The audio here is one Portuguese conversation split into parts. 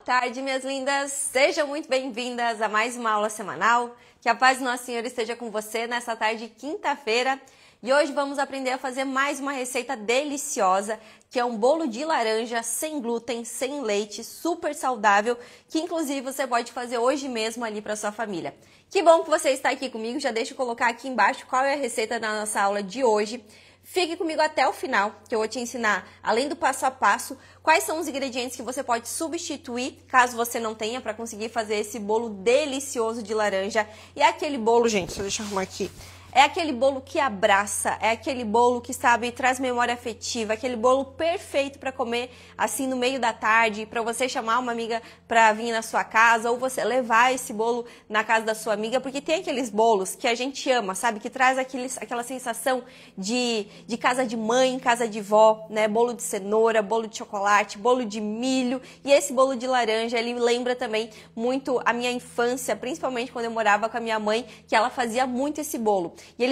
Tarde, minhas lindas! Sejam muito bem-vindas a mais uma aula semanal. Que a paz do Nosso Senhor esteja com você nessa tarde de quinta-feira. E hoje vamos aprender a fazer mais uma receita deliciosa, que é um bolo de laranja sem glúten, sem leite, super saudável, que inclusive você pode fazer hoje mesmo ali para sua família. Que bom que você está aqui comigo. Já deixa eu colocar aqui embaixo qual é a receita da nossa aula de hoje. Fique comigo até o final, que eu vou te ensinar, além do passo a passo, quais são os ingredientes que você pode substituir, caso você não tenha, para conseguir fazer esse bolo delicioso de laranja. E é aquele bolo, gente, deixa eu arrumar aqui. É aquele bolo que abraça, é aquele bolo que, sabe, traz memória afetiva, aquele bolo perfeito para comer assim no meio da tarde, para você chamar uma amiga para vir na sua casa, ou você levar esse bolo na casa da sua amiga, porque tem aqueles bolos que a gente ama, sabe, que traz aquela sensação de casa de mãe, casa de vó, né, bolo de cenoura, bolo de chocolate, bolo de milho, e esse bolo de laranja, ele lembra também muito a minha infância, principalmente quando eu morava com a minha mãe, que ela fazia muito esse bolo. E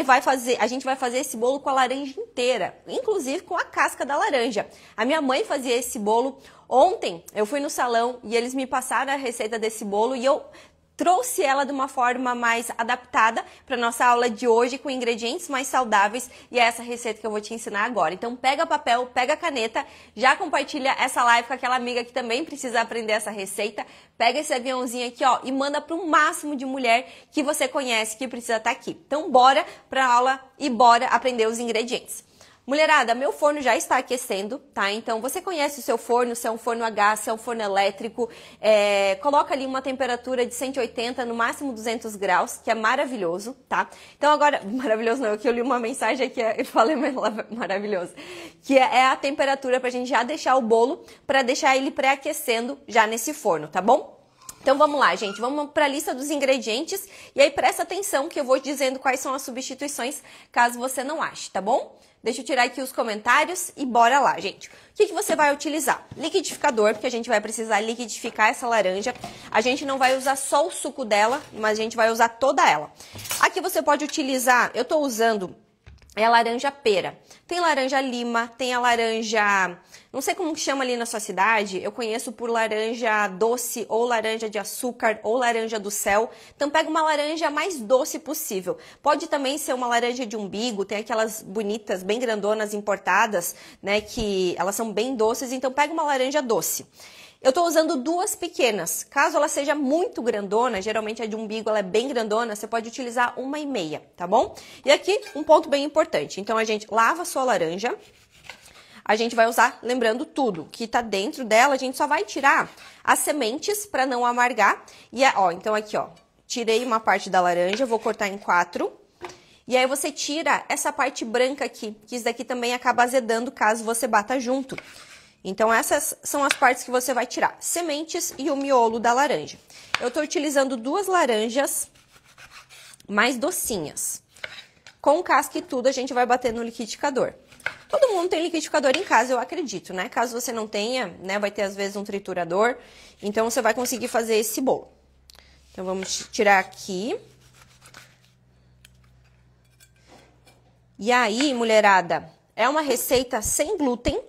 a gente vai fazer esse bolo com a laranja inteira, inclusive com a casca da laranja. A minha mãe fazia esse bolo. Ontem eu fui no salão e eles me passaram a receita desse bolo e eu trouxe ela de uma forma mais adaptada para nossa aula de hoje, com ingredientes mais saudáveis, e é essa receita que eu vou te ensinar agora. Então pega papel, pega caneta, já compartilha essa live com aquela amiga que também precisa aprender essa receita, pega esse aviãozinho aqui, ó, e manda para o máximo de mulher que você conhece que precisa estar aqui. Então bora para a aula e bora aprender os ingredientes. Mulherada, meu forno já está aquecendo, tá? Então, você conhece o seu forno, se é um forno a gás, se é um forno elétrico, coloca ali uma temperatura de 180, no máximo 200 graus, que é maravilhoso, tá? Então, agora, maravilhoso não, que eu li uma mensagem aqui e falei maravilhoso, que é a temperatura pra gente já deixar o bolo, pra deixar ele pré-aquecendo já nesse forno, tá bom? Então vamos lá, gente, vamos para a lista dos ingredientes e aí presta atenção que eu vou dizendo quais são as substituições, caso você não ache, tá bom? Deixa eu tirar aqui os comentários e bora lá, gente. O que você vai utilizar? Liquidificador, porque a gente vai precisar liquidificar essa laranja. A gente não vai usar só o suco dela, mas a gente vai usar toda ela. Aqui você pode utilizar, eu tô usando a laranja pera. Tem laranja lima, tem a laranja... Não sei como que chama ali na sua cidade, eu conheço por laranja doce, ou laranja de açúcar, ou laranja do céu. Então pega uma laranja mais doce possível. Pode também ser uma laranja de umbigo, tem aquelas bonitas, bem grandonas, importadas, né, que elas são bem doces, então pega uma laranja doce. Eu tô usando duas pequenas. Caso ela seja muito grandona, geralmente a de umbigo ela é bem grandona, você pode utilizar 1,5, tá bom? E aqui um ponto bem importante. Então a gente lava a sua laranja. A gente vai usar, lembrando, tudo que tá dentro dela, a gente só vai tirar as sementes para não amargar. E ó, então aqui, ó, tirei uma parte da laranja, vou cortar em 4. E aí você tira essa parte branca aqui, que isso daqui também acaba azedando caso você bata junto. Então essas são as partes que você vai tirar, sementes e o miolo da laranja. Eu tô utilizando duas laranjas mais docinhas. Com casca e tudo, a gente vai bater no liquidificador. Todo mundo tem liquidificador em casa, eu acredito, né? Caso você não tenha, né, vai ter às vezes um triturador, então você vai conseguir fazer esse bolo. Então vamos tirar aqui. E aí, mulherada, é uma receita sem glúten,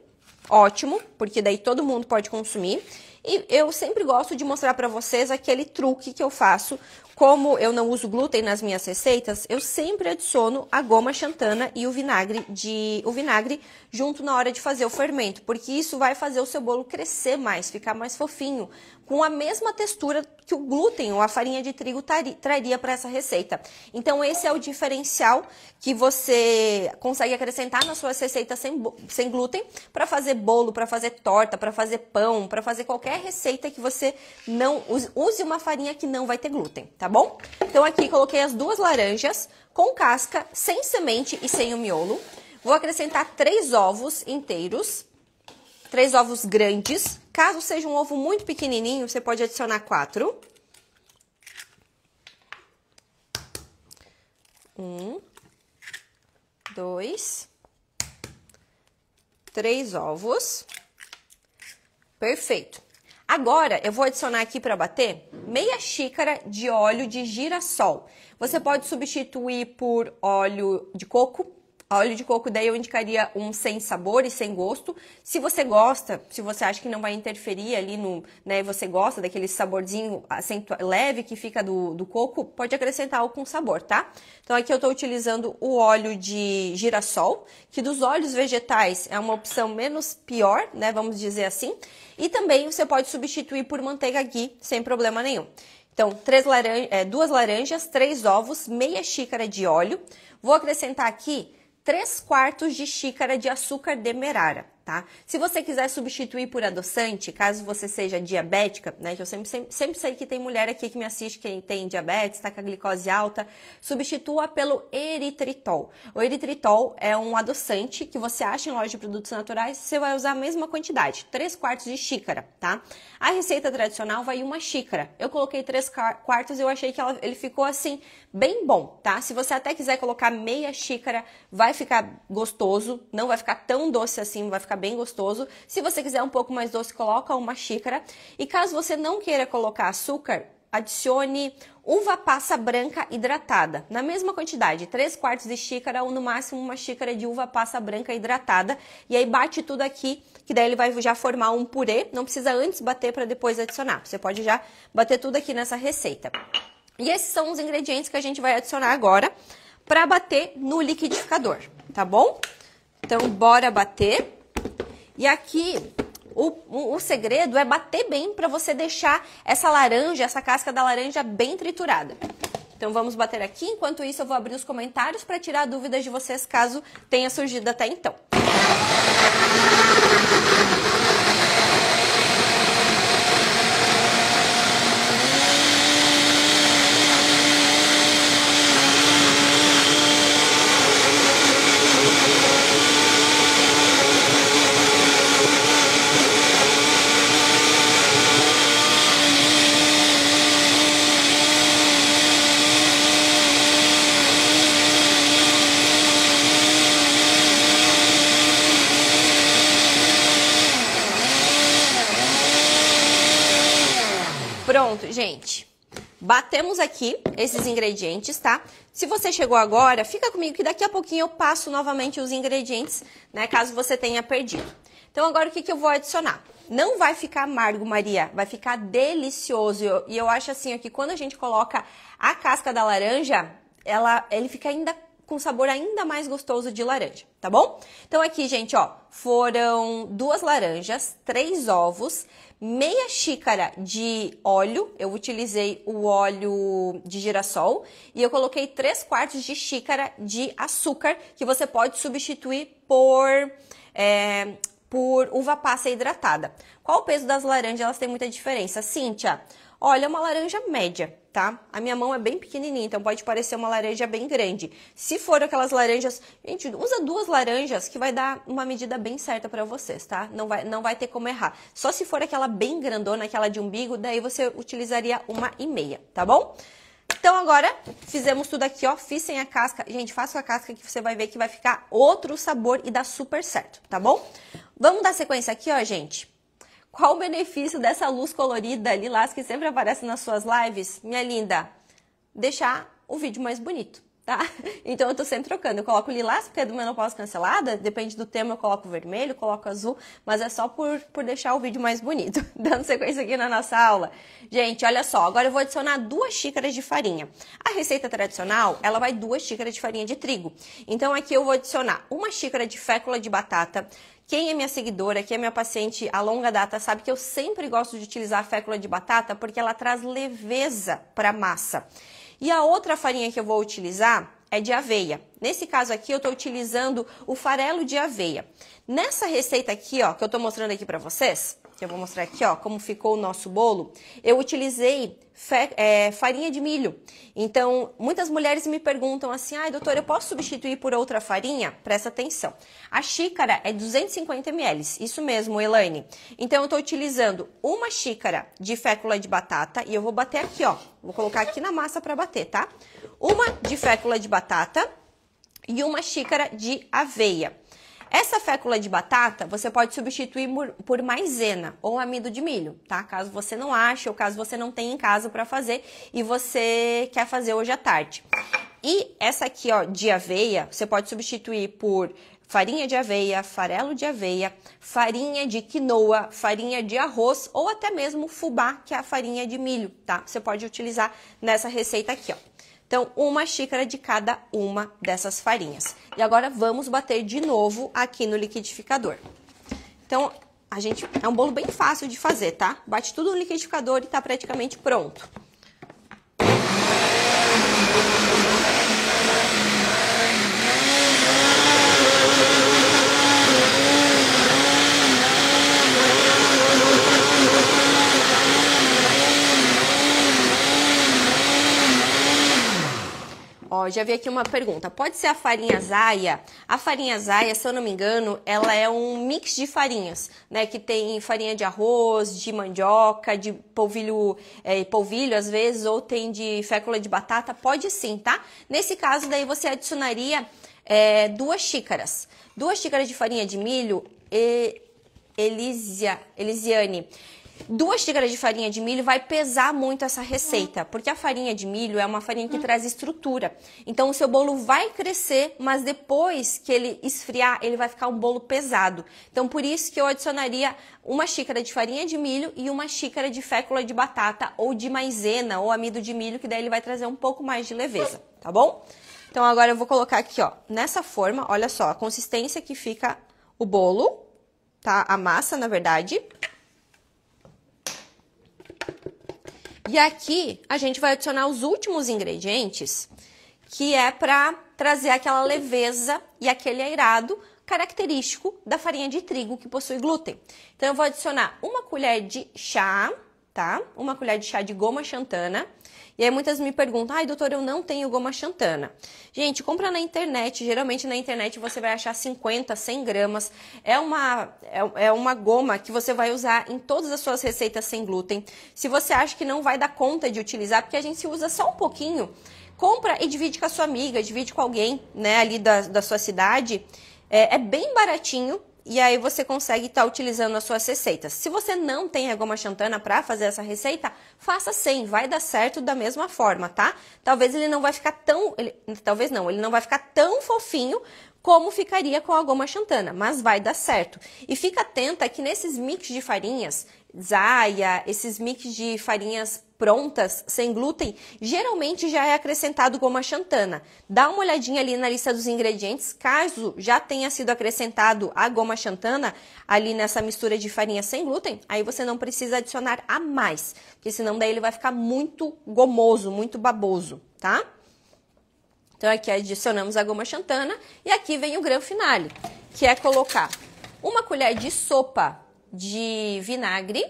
ótimo, porque daí todo mundo pode consumir. E eu sempre gosto de mostrar para vocês aquele truque que eu faço. Como eu não uso glúten nas minhas receitas, eu sempre adiciono a goma xantana e o vinagre junto na hora de fazer o fermento, porque isso vai fazer o seu bolo crescer mais, ficar mais fofinho, com a mesma textura que o glúten ou a farinha de trigo traria para essa receita. Então esse é o diferencial que você consegue acrescentar nas suas receitas sem glúten para fazer bolo, para fazer torta, para fazer pão, para fazer qualquer receita que você não use uma farinha que não vai ter glúten, tá bom? Então aqui coloquei as duas laranjas com casca, sem semente e sem o miolo. Vou acrescentar 3 ovos inteiros, 3 ovos grandes. Caso seja um ovo muito pequenininho, você pode adicionar 4. 1, 2, 3 ovos. Perfeito. Agora, eu vou adicionar aqui para bater meia xícara de óleo de girassol. Você pode substituir por óleo de coco, Óleo de coco, daí eu indicaria um sem sabor e sem gosto. Se você gosta, se você acha que não vai interferir ali no, né, você gosta daquele saborzinho leve que fica do coco, pode acrescentar algo com sabor, tá? Então aqui eu tô utilizando o óleo de girassol, que dos óleos vegetais é uma opção menos pior, né, vamos dizer assim. E também você pode substituir por manteiga ghee, sem problema nenhum. Então, 2 laranjas, 3 ovos, meia xícara de óleo. Vou acrescentar aqui 3/4 de xícara de açúcar demerara, tá? Se você quiser substituir por adoçante, caso você seja diabética, né? Que eu sempre sei que tem mulher aqui que me assiste que tem diabetes, tá com a glicose alta, substitua pelo eritritol. O eritritol é um adoçante que você acha em loja de produtos naturais, você vai usar a mesma quantidade, 3/4 de xícara, tá? A receita tradicional vai 1 xícara. Eu coloquei 3/4, eu achei que ele ficou assim, bem bom, tá? Se você até quiser colocar meia xícara, vai ficar gostoso, não vai ficar tão doce assim, vai ficar bem gostoso. Se você quiser um pouco mais doce, coloca 1 xícara. E caso você não queira colocar açúcar, adicione uva passa branca hidratada, na mesma quantidade, 3/4 de xícara ou no máximo 1 xícara de uva passa branca hidratada. E aí bate tudo aqui, que daí ele vai já formar um purê, não precisa antes bater para depois adicionar. Você pode já bater tudo aqui nessa receita. E esses são os ingredientes que a gente vai adicionar agora para bater no liquidificador, tá bom? Então, bora bater. E aqui, o segredo é bater bem para você deixar essa laranja, essa casca da laranja bem triturada. Então, vamos bater aqui. Enquanto isso, eu vou abrir os comentários para tirar dúvidas de vocês, caso tenha surgido até então. Pronto, gente. Batemos aqui esses ingredientes, tá? Se você chegou agora, fica comigo que daqui a pouquinho eu passo novamente os ingredientes, né? Caso você tenha perdido. Então, agora o que eu vou adicionar? Não vai ficar amargo, Maria, vai ficar delicioso. E eu acho assim, ó, que quando a gente coloca a casca da laranja, ele fica ainda com sabor ainda mais gostoso de laranja, tá bom? Então aqui, gente, ó, foram 2 laranjas, 3 ovos, meia xícara de óleo, eu utilizei o óleo de girassol, e eu coloquei 3/4 de xícara de açúcar, que você pode substituir por uva passa hidratada. Qual o peso das laranjas? Elas têm muita diferença. Cíntia, olha, é uma laranja média, tá? A minha mão é bem pequenininha, então pode parecer uma laranja bem grande. Se for aquelas laranjas... Gente, usa 2 laranjas que vai dar uma medida bem certa pra vocês, tá? Não vai ter como errar. Só se for aquela bem grandona, aquela de umbigo, daí você utilizaria 1,5, tá bom? Então agora, fizemos tudo aqui, ó, fiz sem a casca. Gente, faça com a casca que você vai ver que vai ficar outro sabor e dá super certo, tá bom? Vamos dar sequência aqui, ó, gente. Qual o benefício dessa luz colorida, lilás, que sempre aparece nas suas lives? Minha linda, deixar o vídeo mais bonito, tá? Então eu tô sempre trocando. Eu coloco lilás, porque é do menopausa cancelada, depende do tema eu coloco vermelho, coloco azul, mas é só por deixar o vídeo mais bonito. Dando sequência aqui na nossa aula. Gente, olha só, agora eu vou adicionar 2 xícaras de farinha. A receita tradicional, ela vai 2 xícaras de farinha de trigo. Então aqui eu vou adicionar 1 xícara de fécula de batata. Quem é minha seguidora, quem é minha paciente a longa data, sabe que eu sempre gosto de utilizar a fécula de batata porque ela traz leveza para a massa. E a outra farinha que eu vou utilizar é de aveia. Nesse caso aqui, eu estou utilizando o farelo de aveia. Nessa receita aqui, ó, que eu estou mostrando aqui para vocês, que eu vou mostrar aqui, ó, como ficou o nosso bolo, eu utilizei farinha de milho. Então, muitas mulheres me perguntam assim, ai, doutora, eu posso substituir por outra farinha? Presta atenção. A xícara é 250 ml, isso mesmo, Elaine. Então, eu estou utilizando 1 xícara de fécula de batata e eu vou bater aqui, ó. Vou colocar aqui na massa para bater, tá? 1 de fécula de batata e 1 xícara de aveia. Essa fécula de batata, você pode substituir por maisena ou amido de milho, tá? Caso você não ache ou caso você não tenha em casa para fazer e você quer fazer hoje à tarde. E essa aqui, ó, de aveia, você pode substituir por farinha de aveia, farelo de aveia, farinha de quinoa, farinha de arroz ou até mesmo fubá, que é a farinha de milho, tá? Você pode utilizar nessa receita aqui, ó. Então, 1 xícara de cada uma dessas farinhas. E agora vamos bater de novo aqui no liquidificador. Então, é um bolo bem fácil de fazer, tá? Bate tudo no liquidificador e tá praticamente pronto. Ó, já vi aqui uma pergunta. Pode ser a farinha Zaya? A farinha Zaya, se eu não me engano, ela é um mix de farinhas, né? Que tem farinha de arroz, de mandioca, de polvilho, às vezes, ou tem de fécula de batata. Pode sim, tá? Nesse caso, daí você adicionaria 2 xícaras. 2 xícaras de farinha de milho, Elisiane. 2 xícaras de farinha de milho vai pesar muito essa receita, porque a farinha de milho é uma farinha que traz estrutura. Então, o seu bolo vai crescer, mas depois que ele esfriar, ele vai ficar um bolo pesado. Então, por isso que eu adicionaria 1 xícara de farinha de milho e 1 xícara de fécula de batata ou de maisena ou amido de milho, que daí ele vai trazer um pouco mais de leveza, tá bom? Então, agora eu vou colocar aqui, ó, nessa forma, olha só, a consistência que fica o bolo, tá? A massa, na verdade. E aqui a gente vai adicionar os últimos ingredientes, que é para trazer aquela leveza e aquele airado característico da farinha de trigo que possui glúten. Então eu vou adicionar 1 colher de chá, tá? 1 colher de chá de goma xantana. E aí muitas me perguntam, ai doutora, eu não tenho goma xantana. Gente, compra na internet, geralmente na internet você vai achar 50, 100 gramas. É uma goma que você vai usar em todas as suas receitas sem glúten. Se você acha que não vai dar conta de utilizar, porque a gente se usa só um pouquinho, compra e divide com a sua amiga, divide com alguém, né, ali da sua cidade. É bem baratinho. E aí você consegue estar utilizando as suas receitas. Se você não tem a goma xantana para fazer essa receita, faça sem, vai dar certo da mesma forma, tá? Talvez ele não vai ficar ele não vai ficar tão fofinho como ficaria com a goma xantana, mas vai dar certo. E fica atenta que nesses mix de farinhas, Zaya, esses mix de farinhas prontas, sem glúten, geralmente já é acrescentado goma xantana. Dá uma olhadinha ali na lista dos ingredientes, caso já tenha sido acrescentado a goma xantana ali nessa mistura de farinha sem glúten, aí você não precisa adicionar a mais, porque senão daí ele vai ficar muito gomoso, muito baboso, tá? Então aqui adicionamos a goma xantana e aqui vem o grão finale, que é colocar 1 colher de sopa de vinagre,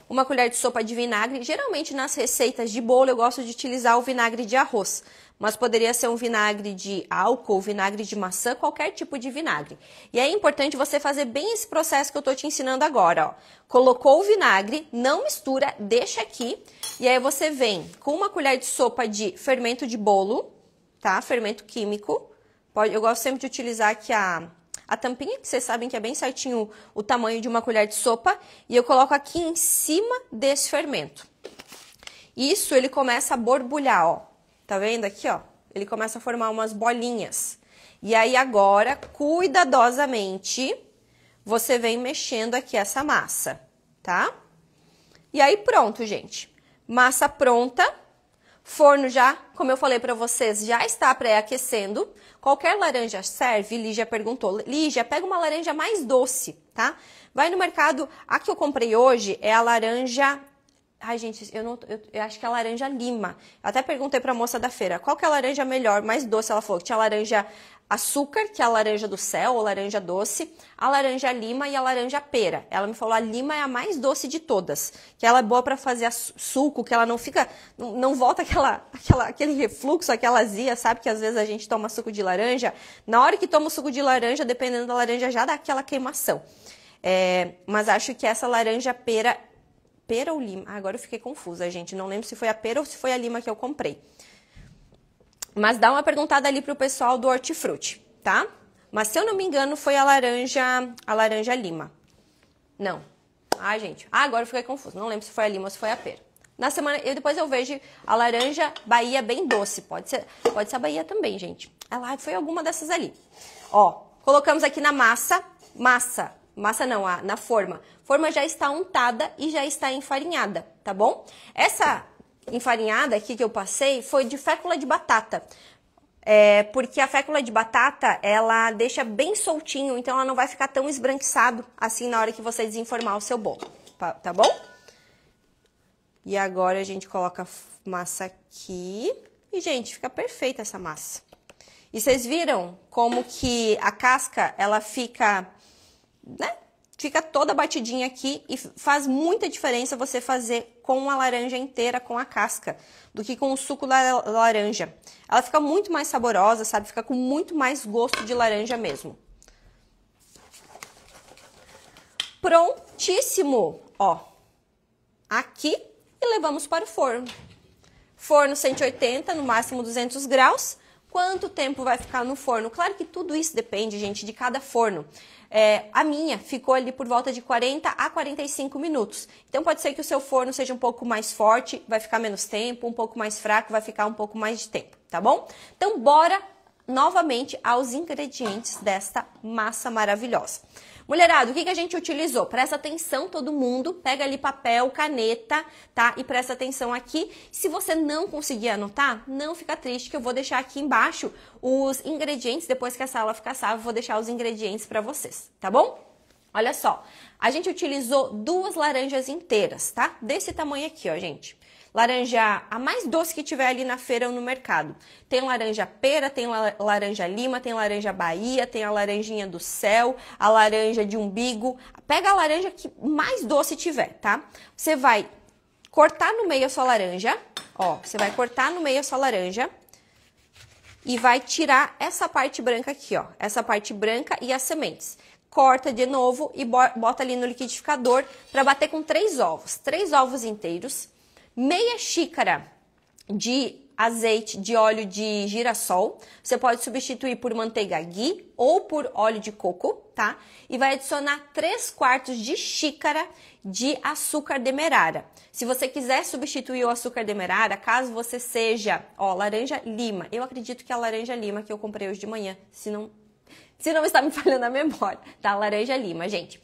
1 colher de sopa de vinagre. Geralmente nas receitas de bolo eu gosto de utilizar o vinagre de arroz, mas poderia ser um vinagre de álcool, vinagre de maçã, qualquer tipo de vinagre. E é importante você fazer bem esse processo que eu estou te ensinando agora, ó. Colocou o vinagre, não mistura, deixa aqui, e aí você vem com 1 colher de sopa de fermento de bolo, tá? Fermento químico. Eu gosto sempre de utilizar aqui a tampinha, que vocês sabem que é bem certinho o tamanho de 1 colher de sopa, e eu coloco aqui em cima desse fermento. Isso, ele começa a borbulhar, ó. Tá vendo aqui, ó? Ele começa a formar umas bolinhas. E aí agora, cuidadosamente, você vem mexendo aqui essa massa, tá? E aí pronto, gente. Massa pronta. Forno já, como eu falei para vocês, já está pré-aquecendo. Qualquer laranja serve? Lígia perguntou. Lígia, pega uma laranja mais doce, tá? Vai no mercado. A que eu comprei hoje é a laranja... Ai, gente, eu acho que é a laranja lima. Eu até perguntei para a moça da feira, qual que é a laranja melhor, mais doce? Ela falou que tinha a laranja açúcar, que é a laranja do céu, ou laranja doce, a laranja lima e a laranja pera. Ela me falou, a lima é a mais doce de todas, que ela é boa para fazer suco, que ela não fica, não volta aquele refluxo, aquela azia, sabe? Que às vezes a gente toma suco de laranja. Na hora que toma o suco de laranja, dependendo da laranja, já dá aquela queimação. Mas acho que essa laranja pera ou lima? Agora eu fiquei confusa, gente. Não lembro se foi a pera ou se foi a lima que eu comprei. Mas dá uma perguntada ali pro pessoal do hortifruti, tá? Mas se eu não me engano, foi a laranja lima. Não. Ai, gente. Agora eu fiquei confusa. Não lembro se foi a lima ou se foi a pera. Na semana, depois eu vejo a laranja Bahia bem doce. Pode ser a Bahia também, gente. Ela foi alguma dessas ali. Ó, colocamos aqui na massa não, na forma. Forma já está untada e já está enfarinhada, tá bom? Essa enfarinhada aqui que eu passei foi de fécula de batata. Porque a fécula de batata, ela deixa bem soltinho, então ela não vai ficar tão esbranquiçado assim na hora que você desenformar o seu bolo, tá bom? E agora a gente coloca a massa aqui e, gente, fica perfeita essa massa. E vocês viram como que a casca, ela fica, né? Fica toda batidinha aqui e faz muita diferença você fazer com a laranja inteira, com a casca, do que com o suco da laranja. Ela fica muito mais saborosa, sabe? Fica com muito mais gosto de laranja mesmo. Prontíssimo! Ó, aqui e levamos para o forno. Forno 180, no máximo 200 graus. Quanto tempo vai ficar no forno? Claro que tudo isso depende, gente, de cada forno. A minha ficou ali por volta de 40 a 45 minutos. Então, pode ser que o seu forno seja um pouco mais forte, vai ficar menos tempo, um pouco mais fraco, vai ficar um pouco mais de tempo, tá bom? Então, bora novamente aos ingredientes desta massa maravilhosa. Mulherada, o que a gente utilizou? Presta atenção todo mundo, pega ali papel, caneta, tá? E presta atenção aqui. Se você não conseguir anotar, não fica triste que eu vou deixar aqui embaixo os ingredientes. Depois que essa aula ficar salva, eu vou deixar os ingredientes para vocês, tá bom? Olha só, a gente utilizou 2 laranjas inteiras, tá? Desse tamanho aqui, ó, gente. Laranja, a mais doce que tiver ali na feira ou no mercado. Tem laranja pera, tem laranja lima, tem laranja Bahia, tem a laranjinha do céu, a laranja de umbigo. Pega a laranja que mais doce tiver, tá? Você vai cortar no meio a sua laranja, ó, você vai cortar no meio a sua laranja e vai tirar essa parte branca aqui, ó, essa parte branca e as sementes. Corta de novo e bota ali no liquidificador para bater com 3 ovos. 3 ovos inteiros. Meia xícara de azeite de óleo de girassol, você pode substituir por manteiga ghee ou por óleo de coco, tá? E vai adicionar 3/4 de xícara de açúcar demerara. Se você quiser substituir o açúcar demerara, caso você seja, ó, laranja lima, eu acredito que é a laranja lima que eu comprei hoje de manhã, se não está me falhando a memória, tá? Laranja lima, gente.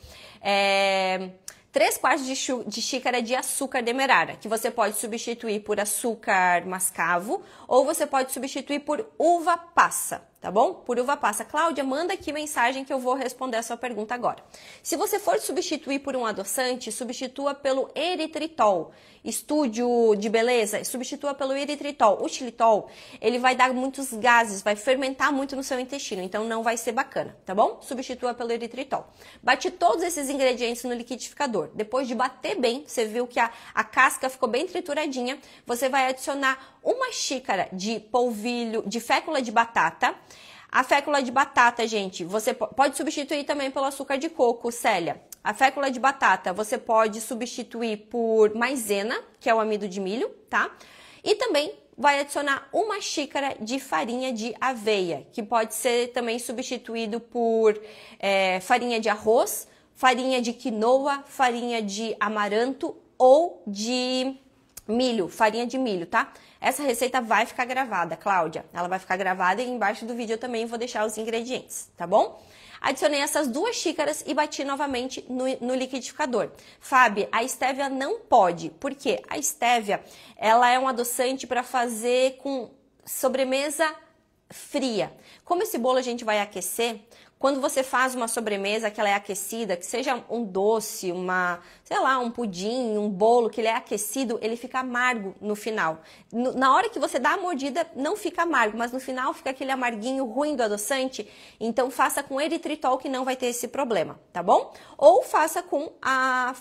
3/4 de xícara de açúcar demerara, que você pode substituir por açúcar mascavo ou você pode substituir por uva passa, tá bom? Por uva passa. Cláudia, manda aqui mensagem que eu vou responder a sua pergunta agora. Se você for substituir por um adoçante, substitua pelo eritritol. Estúdio de beleza, substitua pelo eritritol. O xilitol, ele vai dar muitos gases, vai fermentar muito no seu intestino, então não vai ser bacana, tá bom? Substitua pelo eritritol. Bate todos esses ingredientes no liquidificador. Depois de bater bem, você viu que a casca ficou bem trituradinha, você vai adicionar 1 xícara de polvilho, de fécula de batata. A fécula de batata, gente, você pode substituir também pelo açúcar de coco, Célia. A fécula de batata você pode substituir por maisena, que é o amido de milho, tá? E também vai adicionar 1 xícara de farinha de aveia, que pode ser também substituído por farinha de arroz, farinha de quinoa, farinha de amaranto ou de milho, farinha de milho, tá? Essa receita vai ficar gravada, Cláudia. Ela vai ficar gravada e embaixo do vídeo eu também vou deixar os ingredientes, tá bom? Adicionei essas 2 xícaras e bati novamente no liquidificador. Fábio, a estévia não pode. Por quê? A estévia, ela é um adoçante para fazer com sobremesa fria. Como esse bolo a gente vai aquecer, quando você faz uma sobremesa que ela é aquecida, que seja um doce, sei lá, um pudim, um bolo que ele é aquecido, ele fica amargo no final. Na hora que você dá a mordida, não fica amargo, mas no final fica aquele amarguinho ruim do adoçante. Então faça com eritritol que não vai ter esse problema, tá bom? Ou faça com a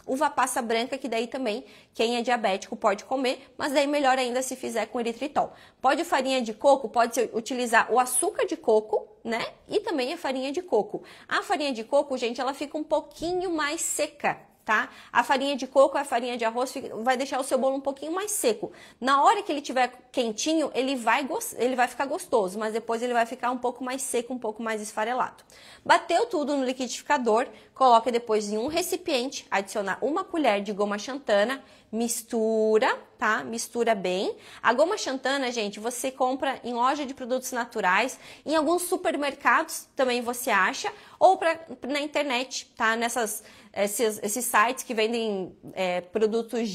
uva passa branca, que daí também quem é diabético pode comer, mas daí melhor ainda se fizer com eritritol. Pode farinha de coco, pode utilizar o açúcar de coco, né? E também a farinha de coco. A farinha de coco, gente, ela fica um pouquinho mais seca tá? A farinha de coco, a farinha de arroz vai deixar o seu bolo um pouquinho mais seco. Na hora que ele estiver quentinho, ele vai ficar gostoso, mas depois ele vai ficar um pouco mais seco, um pouco mais esfarelado. Bateu tudo no liquidificador, coloca depois em um recipiente, adiciona uma colher de goma xantana, mistura, tá? Mistura bem. A goma xantana, gente, você compra em loja de produtos naturais, em alguns supermercados também você acha, ou na internet, tá? Esses sites que vendem produtos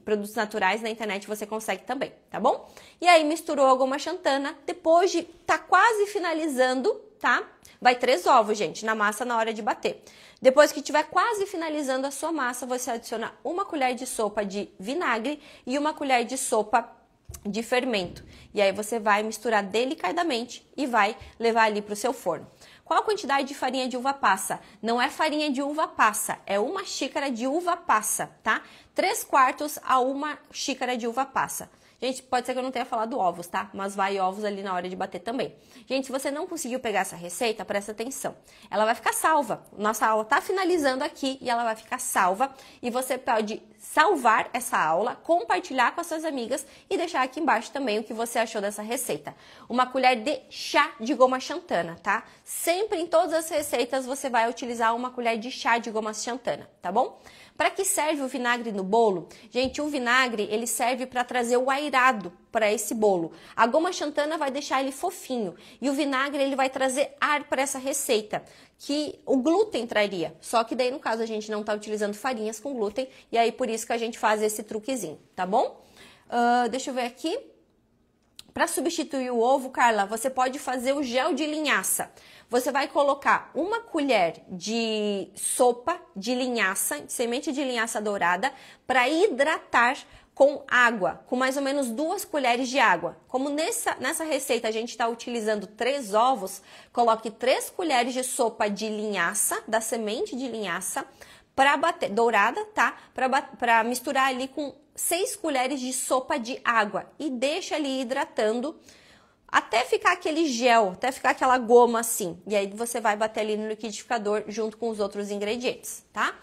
produtos naturais na internet você consegue também, tá bom? E aí misturou a goma xantana, depois de tá quase finalizando, tá? Vai 3 ovos, gente, na massa na hora de bater. Depois que estiver quase finalizando a sua massa, você adiciona uma colher de sopa de vinagre e uma colher de sopa de fermento. E aí você vai misturar delicadamente e vai levar ali para o seu forno. Qual a quantidade de farinha de uva passa? Não é farinha de uva passa, é 1 xícara de uva passa, tá? 3/4 a 1 xícara de uva passa. Gente, pode ser que eu não tenha falado ovos, tá? Mas vai ovos ali na hora de bater também. Gente, se você não conseguiu pegar essa receita, presta atenção. Ela vai ficar salva. Nossa aula tá finalizando aqui e ela vai ficar salva. E você pode salvar essa aula, compartilhar com as suas amigas e deixar aqui embaixo também o que você achou dessa receita. Uma colher de chá de goma xantana, tá? Sempre em todas as receitas você vai utilizar uma colher de chá de goma xantana, tá bom? Para que serve o vinagre no bolo? Gente, o vinagre ele serve para trazer o airado para esse bolo. A goma xantana vai deixar ele fofinho e o vinagre ele vai trazer ar para essa receita, que o glúten traria. Só que daí no caso a gente não está utilizando farinhas com glúten e aí por isso que a gente faz esse truquezinho, tá bom? Deixa eu ver aqui. Para substituir o ovo, Carla, você pode fazer o gel de linhaça. Você vai colocar 1 colher de sopa de linhaça, semente de linhaça dourada, para hidratar com água, com mais ou menos 2 colheres de água. Como nessa receita a gente está utilizando 3 ovos, coloque 3 colheres de sopa de linhaça, da semente de linhaça, para bater, dourada, tá? Para misturar ali com 6 colheres de sopa de água e deixa ali hidratando até ficar aquele gel, até ficar aquela goma assim. E aí você vai bater ali no liquidificador junto com os outros ingredientes, tá?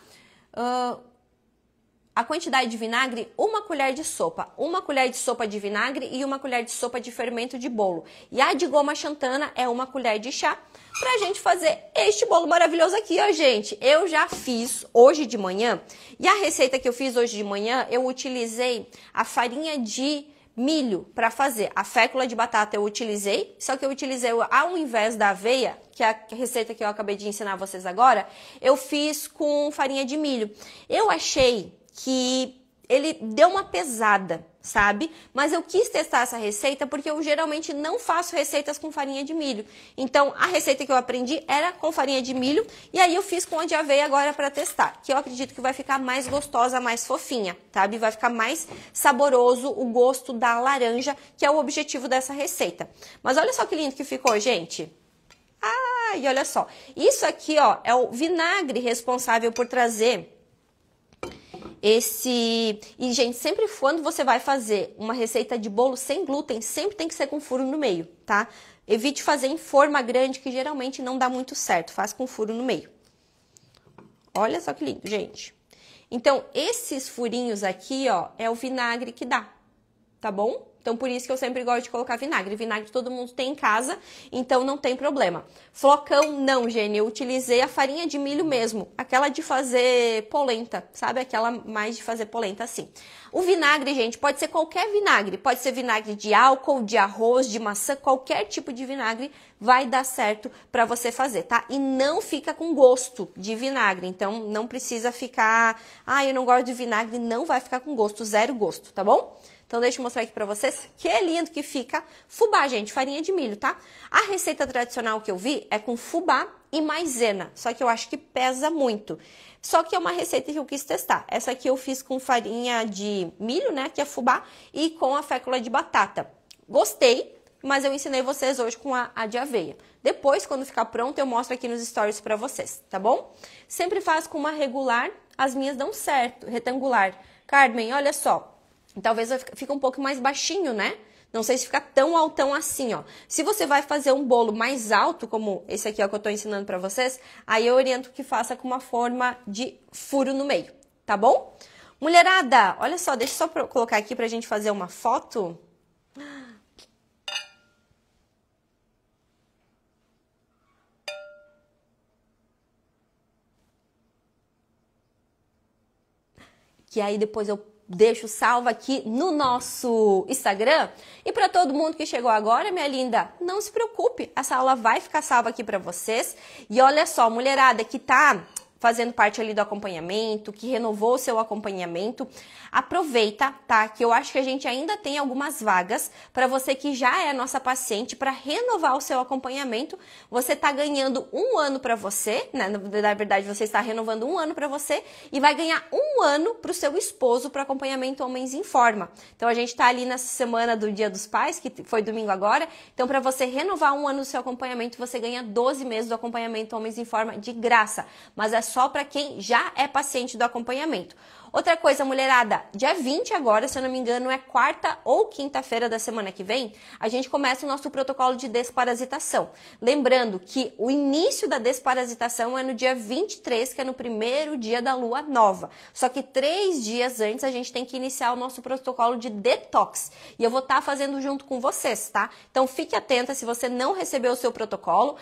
A quantidade de vinagre, 1 colher de sopa. 1 colher de sopa de vinagre e 1 colher de sopa de fermento de bolo. E a de goma xantana é 1 colher de chá pra gente fazer este bolo maravilhoso aqui, ó, gente. Eu já fiz hoje de manhã e a receita que eu fiz hoje de manhã, eu utilizei a farinha de milho para fazer. A fécula de batata eu utilizei, só que eu utilizei ao invés da aveia, que é a receita que eu acabei de ensinar vocês agora, eu fiz com farinha de milho. Eu achei que ele deu uma pesada, sabe? Mas eu quis testar essa receita porque eu geralmente não faço receitas com farinha de milho. Então, a receita que eu aprendi era com farinha de milho e aí eu fiz com a de aveia agora para testar, que eu acredito que vai ficar mais gostosa, mais fofinha, sabe? Vai ficar mais saboroso o gosto da laranja, que é o objetivo dessa receita. Mas olha só que lindo que ficou, gente. Ah, e olha só. Isso aqui, ó, é o vinagre responsável por trazer E, gente, sempre quando você vai fazer uma receita de bolo sem glúten, sempre tem que ser com furo no meio, tá? Evite fazer em forma grande, que geralmente não dá muito certo. Faz com furo no meio. Olha só que lindo, gente. Então, esses furinhos aqui, ó, é o vinagre que dá, tá bom? Então, por isso que eu sempre gosto de colocar vinagre. Vinagre todo mundo tem em casa, então não tem problema. Flocão, não, Jenny. Eu utilizei a farinha de milho mesmo. Aquela de fazer polenta, sabe? Aquela mais de fazer polenta, assim. O vinagre, gente, pode ser qualquer vinagre. Pode ser vinagre de álcool, de arroz, de maçã. Qualquer tipo de vinagre vai dar certo pra você fazer, tá? E não fica com gosto de vinagre. Então, não precisa ficar... Ah, eu não gosto de vinagre. Não vai ficar com gosto, zero gosto, tá bom? Então, deixa eu mostrar aqui pra vocês que é lindo que fica fubá, gente, farinha de milho, tá? A receita tradicional que eu vi é com fubá e maisena, só que eu acho que pesa muito. Só que é uma receita que eu quis testar. Essa aqui eu fiz com farinha de milho, né, que é fubá, e com a fécula de batata. Gostei, mas eu ensinei vocês hoje com a de aveia. Depois, quando ficar pronto, eu mostro aqui nos stories pra vocês, tá bom? Sempre faço com uma regular, as minhas dão certo, retangular. Carmen, olha só. Talvez fique um pouco mais baixinho, né? Não sei se fica tão altão assim, ó. Se você vai fazer um bolo mais alto, como esse aqui, ó, que eu tô ensinando pra vocês, aí eu oriento que faça com uma forma de furo no meio, tá bom? Mulherada, olha só, deixa eu só colocar aqui pra gente fazer uma foto. Que aí depois eu deixo salvo aqui no nosso Instagram. E para todo mundo que chegou agora, minha linda, não se preocupe, essa aula vai ficar salva aqui para vocês. E olha só, mulherada que tá fazendo parte ali do acompanhamento, que renovou o seu acompanhamento, aproveita, tá? Que eu acho que a gente ainda tem algumas vagas para você que já é nossa paciente para renovar o seu acompanhamento. Você tá ganhando um ano para você, né? Na verdade, você está renovando um ano para você e vai ganhar um ano para o seu esposo para acompanhamento Homens em Forma. Então a gente tá ali nessa semana do Dia dos Pais, que foi domingo agora. Então para você renovar um ano do seu acompanhamento, você ganha 12 meses do acompanhamento Homens em Forma de graça. Mas é só para quem já é paciente do acompanhamento. Outra coisa, mulherada, dia 20 agora, se eu não me engano, é quarta ou quinta-feira da semana que vem, a gente começa o nosso protocolo de desparasitação. Lembrando que o início da desparasitação é no dia 23, que é no primeiro dia da lua nova. Só que 3 dias antes a gente tem que iniciar o nosso protocolo de detox. E eu vou estar fazendo junto com vocês, tá? Então fique atenta, se você não recebeu o seu protocolo,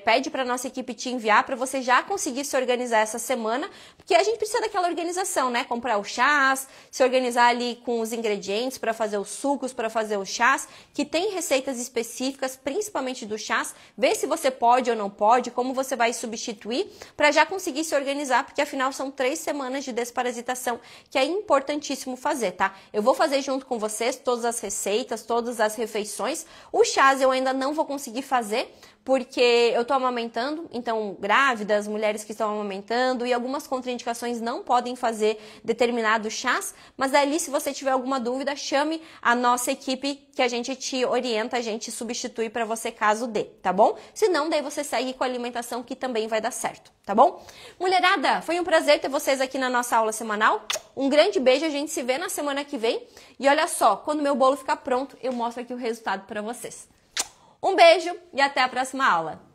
pede para nossa equipe te enviar para você já conseguir se organizar essa semana, porque a gente precisa daquela organização, né? Comprar os chás, se organizar ali com os ingredientes para fazer os sucos, para fazer os chás, que tem receitas específicas, principalmente dos chás, ver se você pode ou não pode, como você vai substituir, para já conseguir se organizar, porque afinal são 3 semanas de desparasitação, que é importantíssimo fazer, tá? Eu vou fazer junto com vocês todas as receitas, todas as refeições. Os chás eu ainda não vou conseguir fazer, porque eu tô amamentando, então grávidas, mulheres que estão amamentando e algumas contraindicações não podem fazer determinados chás, mas ali se você tiver alguma dúvida, chame a nossa equipe que a gente te orienta, a gente substitui para você caso dê, tá bom? Se não, daí você segue com a alimentação que também vai dar certo, tá bom? Mulherada, foi um prazer ter vocês aqui na nossa aula semanal. Um grande beijo, a gente se vê na semana que vem. E olha só, quando meu bolo ficar pronto, eu mostro aqui o resultado para vocês. Um beijo e até a próxima aula!